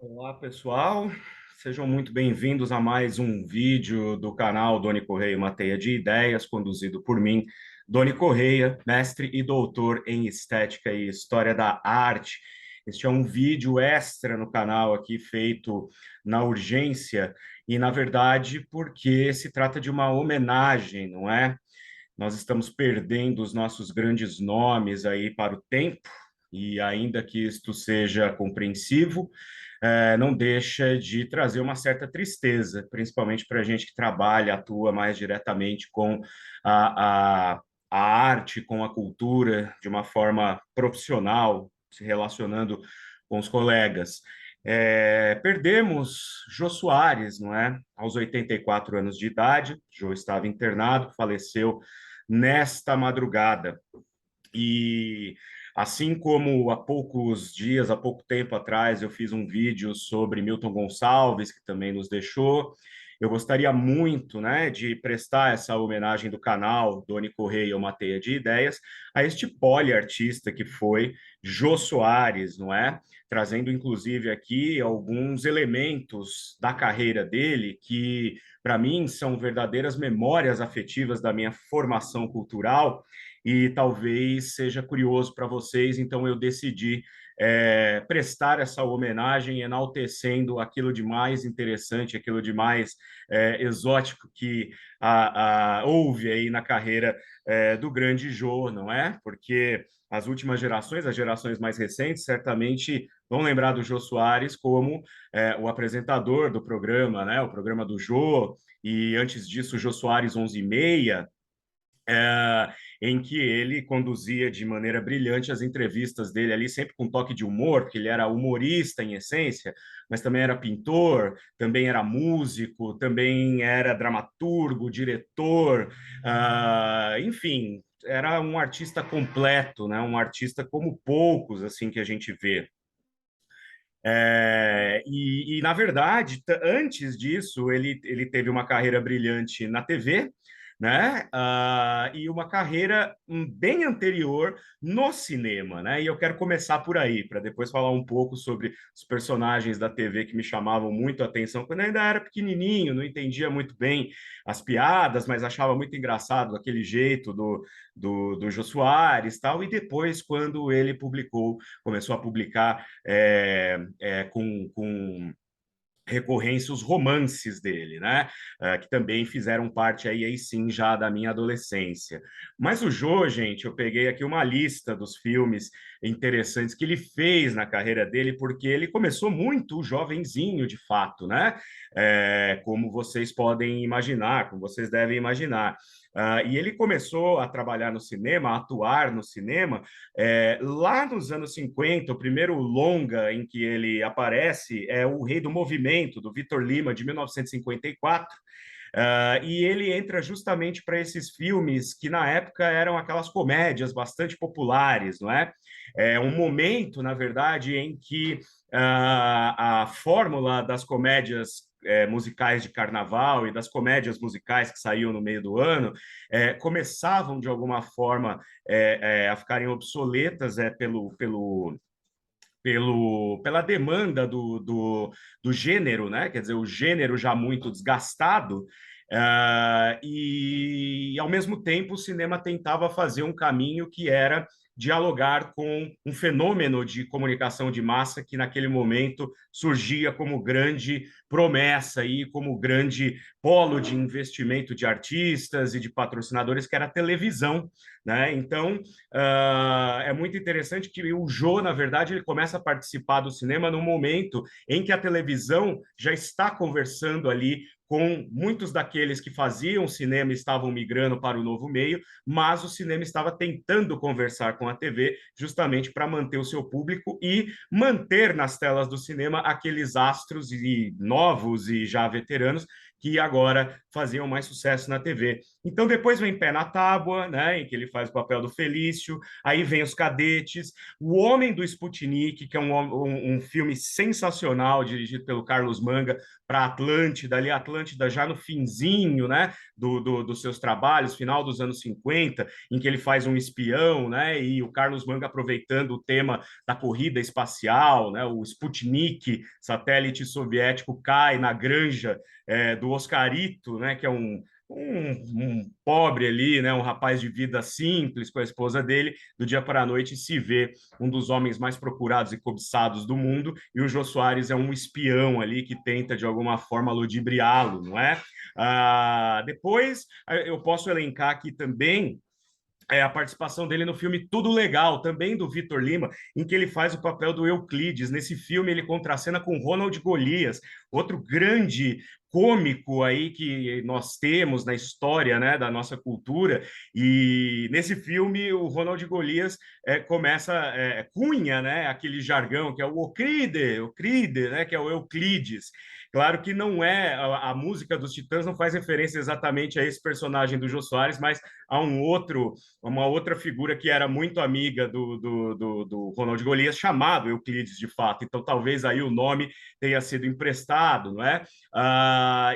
Olá, pessoal. Sejam muito bem-vindos a mais um vídeo do canal Doni Correia, uma teia de ideias, conduzido por mim, Doni Correia, mestre e doutor em Estética e História da Arte. Este é um vídeo extra no canal aqui, feito na urgência, e, na verdade, porque se trata de uma homenagem, não é? Nós estamos perdendo os nossos grandes nomes aí para o tempo, e ainda que isto seja compreensivo, não deixa de trazer uma certa tristeza, principalmente para a gente que trabalha, atua mais diretamente com a, a, a arte, com a cultura, de uma forma profissional, se relacionando com os colegas. Perdemos Jô Soares, não é? Aos 84 anos de idade. Jô estava internado, faleceu nesta madrugada. E assim como há poucos dias, há pouco tempo atrás, eu fiz um vídeo sobre Milton Gonçalves, que também nos deixou, eu gostaria muito, né, de prestar essa homenagem do canal Doni Correia, uma teia de ideias, a este poliartista que foi Jô Soares, não é? Trazendo, inclusive, aqui alguns elementos da carreira dele que, para mim, são verdadeiras memórias afetivas da minha formação cultural e talvez seja curioso para vocês, então eu decidi prestar essa homenagem, enaltecendo aquilo de mais interessante, aquilo de mais exótico que houve aí na carreira do grande Jô, não é? Porque as últimas gerações, as gerações mais recentes, certamente vão lembrar do Jô Soares como o apresentador do programa, né? O programa do Jô, e antes disso, o Jô Soares 11h30, em que ele conduzia de maneira brilhante as entrevistas dele ali, sempre com um toque de humor, porque ele era humorista em essência, mas também era pintor, também era músico, também era dramaturgo, diretor, enfim, era um artista completo, né? Um artista como poucos assim que a gente vê. Na verdade, antes disso, ele teve uma carreira brilhante na TV, né? E uma carreira bem anterior no cinema, né? E eu quero começar por aí, para depois falar um pouco sobre os personagens da TV que me chamavam muito a atenção quando eu ainda era pequenininho, não entendia muito bem as piadas, mas achava muito engraçado aquele jeito do Jô Soares, tal. E depois, quando ele começou a publicar com recorrência os romances dele, né? Que também fizeram parte aí sim já da minha adolescência. Mas o Jô, gente, eu peguei aqui uma lista dos filmes interessantes que ele fez na carreira dele, porque ele começou muito jovenzinho, de fato, né? Como vocês podem imaginar, como vocês devem imaginar. E ele começou a trabalhar no cinema, a atuar no cinema, lá nos anos 50. O primeiro longa em que ele aparece é O Rei do Movimento, do Victor Lima, de 1954. E ele entra justamente para esses filmes que na época eram aquelas comédias bastante populares, não é? É um momento, na verdade, em que a fórmula das comédias musicais de carnaval e das comédias musicais que saíam no meio do ano começavam de alguma forma a ficarem obsoletas pela demanda do gênero, né? Quer dizer, o gênero já muito desgastado, e ao mesmo tempo o cinema tentava fazer um caminho que era dialogar com um fenômeno de comunicação de massa que naquele momento surgia como grande promessa e como grande polo de investimento de artistas e de patrocinadores, que era a televisão, né? Então, é muito interessante que o Jô, na verdade, ele começa a participar do cinema no momento em que a televisão já está conversando ali com muitos daqueles que faziam cinema e estavam migrando para o novo meio, mas o cinema estava tentando conversar com a TV justamente para manter o seu público e manter nas telas do cinema aqueles astros e novos e já veteranos que agora faziam mais sucesso na TV. Então depois vem Pé na Tábua, né, em que ele faz o papel do Felício, aí vem Os Cadetes, O Homem do Sputnik, que é um filme sensacional, dirigido pelo Carlos Manga, para Atlântida, ali Atlântida já no finzinho, né, dos seus trabalhos, final dos anos 50, em que ele faz um espião, né, e o Carlos Manga aproveitando o tema da corrida espacial, né, o Sputnik, satélite soviético, cai na granja do Oscarito, né, que é um pobre ali, né, um rapaz de vida simples com a esposa dele, do dia para a noite se vê um dos homens mais procurados e cobiçados do mundo, e o Jô Soares é um espião ali que tenta de alguma forma ludibriá-lo, não é? Depois eu posso elencar aqui também a participação dele no filme Tudo Legal, também do Vitor Lima, em que ele faz o papel do Euclides. Nesse filme, ele contracena com Ronald Golias, outro grande cômico aí que nós temos na história, né, da nossa cultura. E nesse filme, o Ronald Golias cunha, né, aquele jargão que é o Ocride, né, que é o Euclides. Claro que não é a música dos Titãs não faz referência exatamente a esse personagem do Jô Soares, mas a uma outra figura que era muito amiga do Ronald Golias, chamado Euclides, de fato. Então, talvez aí o nome tenha sido emprestado, não é?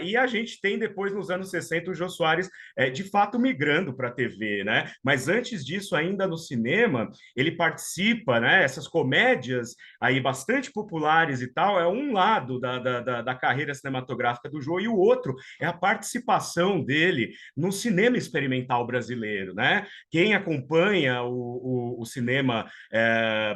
E a gente tem depois, nos anos 60, o Jô Soares, de fato, migrando para a TV, né? Mas antes disso, ainda no cinema, ele participa, né? Essas comédias aí bastante populares e tal, é um lado da carreira cinematográfica do Jô, e o outro é a participação dele no cinema experimental brasileiro, né? Quem acompanha o cinema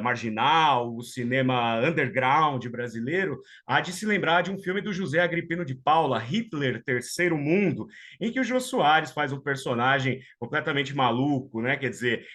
marginal, o cinema underground brasileiro, há de se lembrar de um filme do José Agripino de Paula, Hitler, Terceiro Mundo, em que o Jô Soares faz um personagem completamente maluco, né? Quer dizer,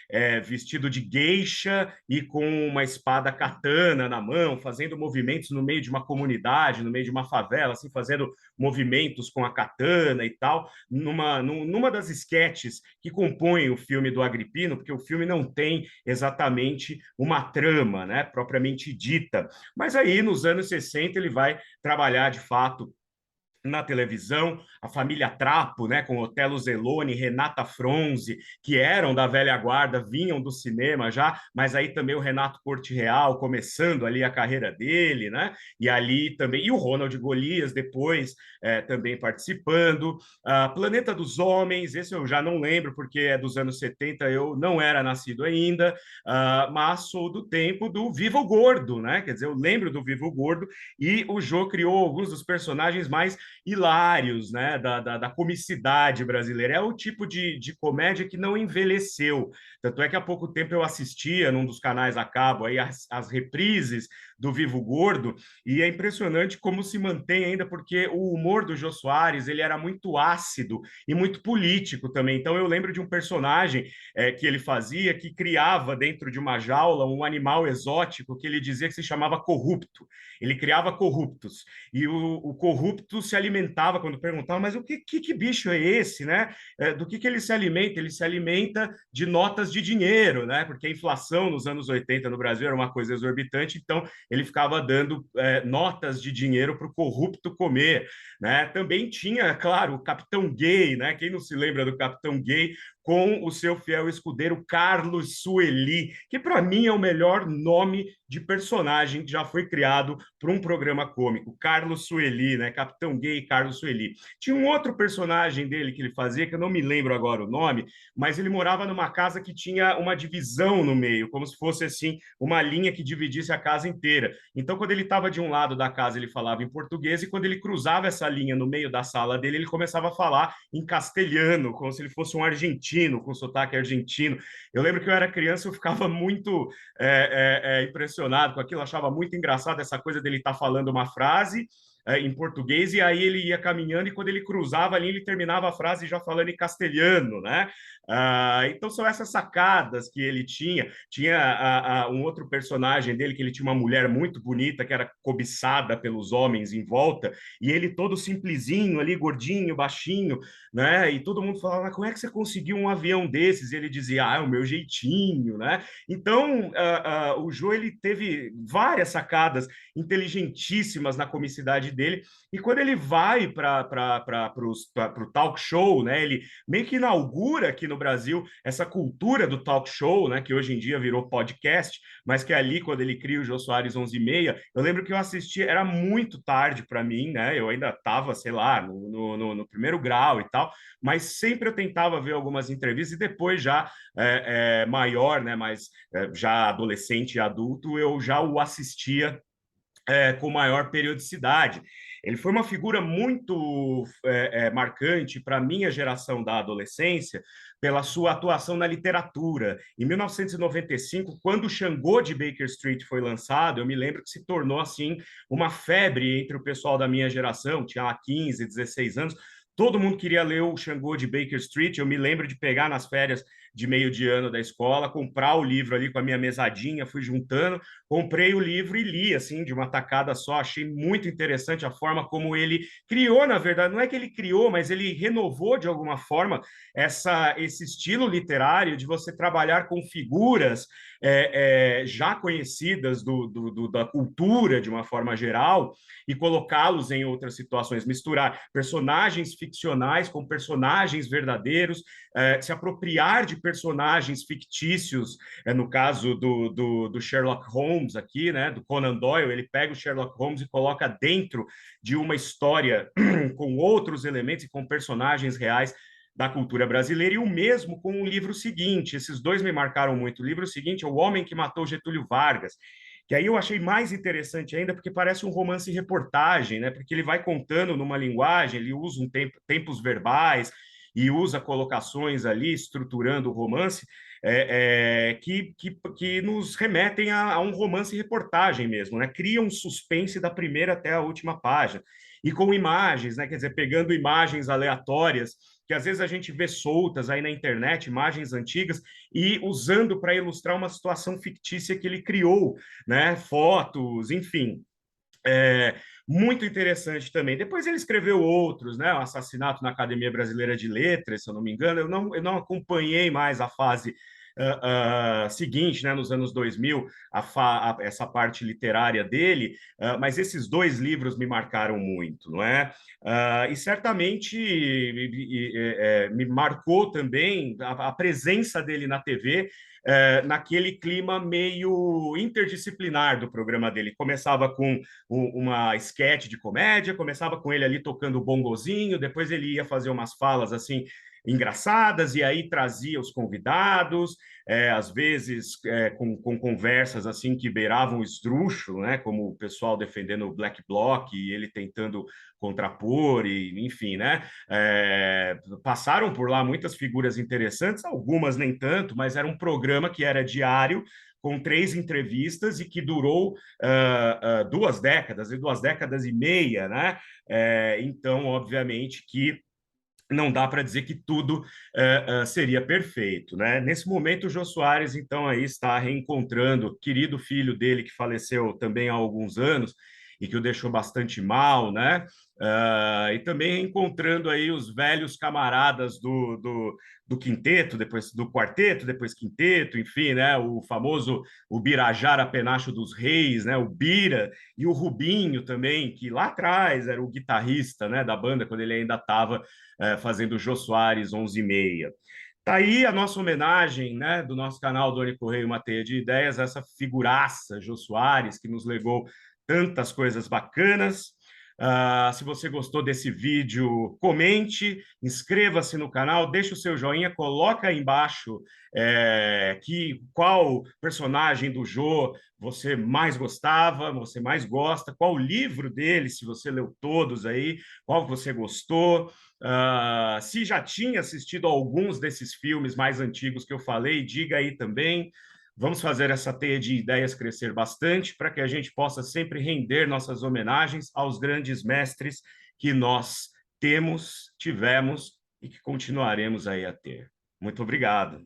vestido de geisha e com uma espada katana na mão, fazendo movimentos no meio de uma comunidade, no meio de uma favela, assim, fazendo movimentos com a katana e tal, numa das esquetes que compõem o filme do Agripino, porque o filme não tem exatamente uma trama, né, propriamente dita. Mas aí, nos anos 60, ele vai trabalhar, de fato, na televisão, a família Trapo, né, com Otelo Zeloni, Renata Fronzi, que eram da velha guarda, vinham do cinema já, mas aí também o Renato Corte Real começando ali a carreira dele, né, e ali também, e o Ronald Golias depois também participando, Planeta dos Homens, esse eu já não lembro, porque é dos anos 70, eu não era nascido ainda, mas sou do tempo do Viva o Gordo, né, quer dizer, eu lembro do Viva o Gordo, e o Jô criou alguns dos personagens mais hilários, né, da comicidade brasileira. É o tipo de comédia que não envelheceu. Tanto é que há pouco tempo eu assistia num dos canais a cabo aí as reprises do Vivo Gordo, e é impressionante como se mantém ainda, porque o humor do Jô Soares, ele era muito ácido e muito político também. Então eu lembro de um personagem que ele fazia, que criava dentro de uma jaula um animal exótico que ele dizia que se chamava corrupto. Ele criava corruptos. E o corrupto se alimentava, quando perguntava, mas que bicho é esse, né? Do que ele se alimenta? Ele se alimenta de notas de dinheiro, né? Porque a inflação nos anos 80 no Brasil era uma coisa exorbitante, então ele ficava dando notas de dinheiro para o corrupto comer, né? Também tinha, claro, o Capitão Gay, né? Quem não se lembra do Capitão Gay, com o seu fiel escudeiro Carlos Sueli, que para mim é o melhor nome de personagem que já foi criado para um programa cômico. Carlos Sueli, né? Capitão Gay Carlos Sueli. Tinha um outro personagem dele que ele fazia, que eu não me lembro agora o nome, mas ele morava numa casa que tinha uma divisão no meio, como se fosse assim uma linha que dividisse a casa inteira. Então, quando ele estava de um lado da casa, ele falava em português, e quando ele cruzava essa linha no meio da sala dele, ele começava a falar em castelhano, como se ele fosse um argentino, com sotaque argentino. Eu lembro que eu era criança, eu ficava muito impressionado com aquilo, achava muito engraçado essa coisa dele estar falando uma frase em português, e aí ele ia caminhando, e quando ele cruzava ali, ele terminava a frase já falando em castelhano, né? Então são essas sacadas que ele tinha. Tinha um outro personagem dele, que ele tinha uma mulher muito bonita, que era cobiçada pelos homens em volta, e ele todo simplesinho ali, gordinho, baixinho, né? E todo mundo falava, como é que você conseguiu um avião desses? E ele dizia, é o meu jeitinho, né? Então, o Jô, ele teve várias sacadas inteligentíssimas na comicidade dele. E quando ele vai para o talk show, né, ele meio que inaugura aqui no Brasil essa cultura do talk show, né, que hoje em dia virou podcast, mas que ali, quando ele cria o Jô Soares 11h30, eu lembro que eu assisti, era muito tarde para mim, né, eu ainda estava, sei lá, no primeiro grau e tal, mas sempre eu tentava ver algumas entrevistas e depois já maior, né, mas já adolescente e adulto, eu já o assistia com maior periodicidade. Ele foi uma figura muito marcante para a minha geração da adolescência, pela sua atuação na literatura. Em 1995, quando o Xangô de Baker Street foi lançado, eu me lembro que se tornou assim uma febre entre o pessoal da minha geração, tinha lá 15, 16 anos, todo mundo queria ler o Xangô de Baker Street. Eu me lembro de pegar nas férias de meio de ano da escola, comprar o livro ali com a minha mesadinha, fui juntando, comprei o livro e li, assim, de uma tacada só. Achei muito interessante a forma como ele criou, na verdade, não é que ele criou, mas ele renovou de alguma forma esse estilo literário de você trabalhar com figuras já conhecidas da cultura de uma forma geral e colocá-los em outras situações, misturar personagens ficcionais com personagens verdadeiros, se apropriar de personagens fictícios, no caso do Sherlock Holmes aqui, né, do Conan Doyle, ele pega o Sherlock Holmes e coloca dentro de uma história com outros elementos e com personagens reais da cultura brasileira, e o mesmo com o livro seguinte. Esses dois me marcaram muito. O livro seguinte é O Homem que Matou Getúlio Vargas, que aí eu achei mais interessante ainda, porque parece um romance-reportagem, né? Porque ele vai contando numa linguagem, ele usa tempos verbais e usa colocações ali, estruturando o romance, que nos remetem a um romance-reportagem mesmo, né? Cria um suspense da primeira até a última página. E com imagens, né? Quer dizer, pegando imagens aleatórias, que às vezes a gente vê soltas aí na internet, imagens antigas, e usando para ilustrar uma situação fictícia que ele criou, né? Fotos, enfim. É, muito interessante também. Depois ele escreveu outros, né? O Assassinato na Academia Brasileira de Letras, se eu não me engano. Eu não acompanhei mais a fase seguinte, né? Nos anos 2000, essa parte literária dele, mas esses dois livros me marcaram muito, não é? E certamente me marcou também a presença dele na TV, naquele clima meio interdisciplinar do programa dele. Começava com uma esquete de comédia, começava com ele ali tocando o bongozinho, depois ele ia fazer umas falas assim engraçadas, e aí trazia os convidados, às vezes com conversas assim que beiravam o esdrúxulo, né, como o pessoal defendendo o Black Bloc e ele tentando contrapor, e enfim, né, passaram por lá muitas figuras interessantes, algumas nem tanto, mas era um programa que era diário, com 3 entrevistas e que durou 2 décadas, e 2 décadas e meia, né? Então, obviamente que não dá para dizer que tudo seria perfeito, né? Nesse momento, o Jô Soares, então, aí está reencontrando o querido filho dele, que faleceu também há alguns anos, e que o deixou bastante mal, né? E também encontrando aí os velhos camaradas do quinteto, depois do quarteto, depois quinteto, enfim, né? O famoso o Birajara Penacho dos Reis, né? O Bira e o Rubinho também, que lá atrás era o guitarrista, né, da banda, quando ele ainda estava fazendo Jô Soares 11h30. Tá aí a nossa homenagem, né, do nosso canal Doni Correia Uma Teia de Ideias, essa figuraça, Jô Soares, que nos legou tantas coisas bacanas. Se você gostou desse vídeo, comente, inscreva-se no canal, deixe o seu joinha, coloca aí embaixo qual personagem do Jô você mais gostava, você mais gosta, qual livro dele, se você leu todos aí, qual você gostou. Se já tinha assistido a alguns desses filmes mais antigos que eu falei, diga aí também. Vamos fazer essa teia de ideias crescer bastante para que a gente possa sempre render nossas homenagens aos grandes mestres que nós temos, tivemos e que continuaremos aí a ter. Muito obrigado.